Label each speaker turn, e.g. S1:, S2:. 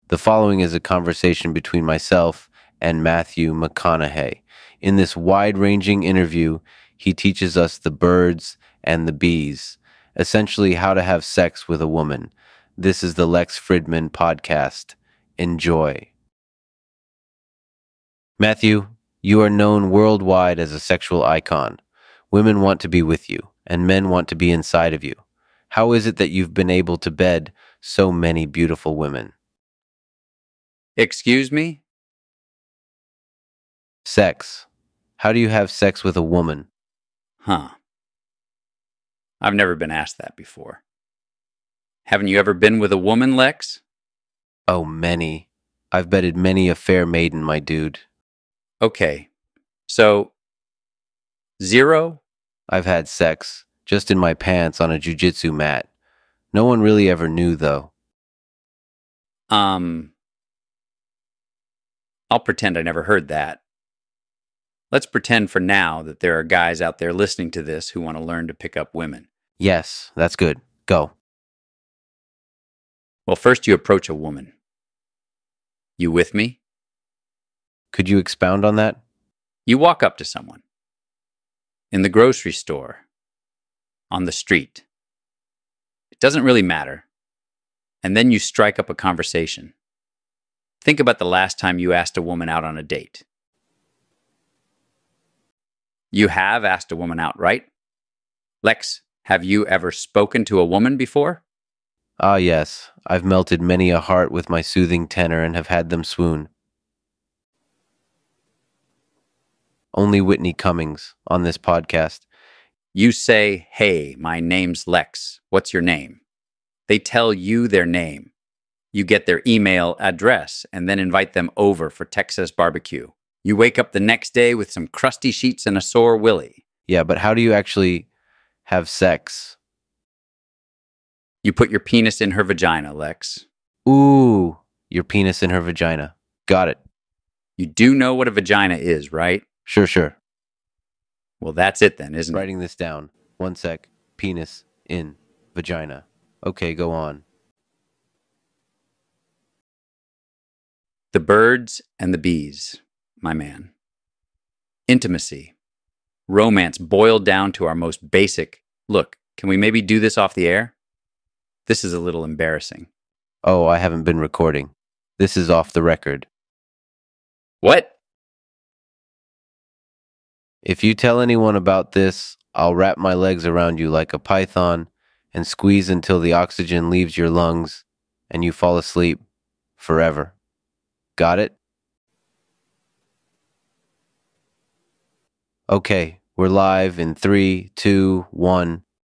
S1: The following is a conversation between myself and Matthew McConaughey. In this wide-ranging interview, he teaches us the birds and the bees, essentially how to have sex with a woman. This is the Lex Fridman podcast. Enjoy. Matthew, you are known worldwide as a sexual icon. Women want to be with you, and men want to be inside of you. How is it that you've been able to bed so many beautiful women?
S2: Excuse me?
S1: Sex. How do you have sex with a woman?
S2: Huh. I've never been asked that before. Haven't you ever been with a woman, Lex?
S1: Oh, many. I've bedded many a fair maiden, my dude.
S2: Okay. So, 0?
S1: I've had sex, just in my pants on a jujitsu mat. No one really ever knew, though.
S2: I'll pretend I never heard that. Let's pretend for now that there are guys out there listening to this who want to learn to pick up women.
S1: Yes, that's good. Go.
S2: Well, first you approach a woman. You with me?
S1: Could you expound on that?
S2: You walk up to someone. In the grocery store. On the street. It doesn't really matter. And then you strike up a conversation. Think about the last time you asked a woman out on a date. You have asked a woman out, right? Lex, have you ever spoken to a woman before?
S1: Ah, yes. I've melted many a heart with my soothing tenor and have had them swoon. Only Whitney Cummings on this podcast.
S2: You say, "Hey, my name's Lex. What's your name?" They tell you their name. You get their email address and then invite them over for Texas barbecue. You wake up the next day with some crusty sheets and a sore willy.
S1: Yeah, but how do you actually have sex?
S2: You put your penis in her vagina, Lex.
S1: Ooh, your penis in her vagina. Got it.
S2: You do know what a vagina is, right?
S1: Sure.
S2: Well, that's it then, isn't it?
S1: Writing this down. One sec. Penis in vagina. Okay, go on.
S2: The birds and the bees, my man. Intimacy. Romance boiled down to our most basic. Look, can we maybe do this off the air? This is a little embarrassing.
S1: Oh, I haven't been recording. This is off the record.
S2: What?
S1: If you tell anyone about this, I'll wrap my legs around you like a python and squeeze until the oxygen leaves your lungs and you fall asleep forever. Got it? Okay, we're live in 3, 2, 1.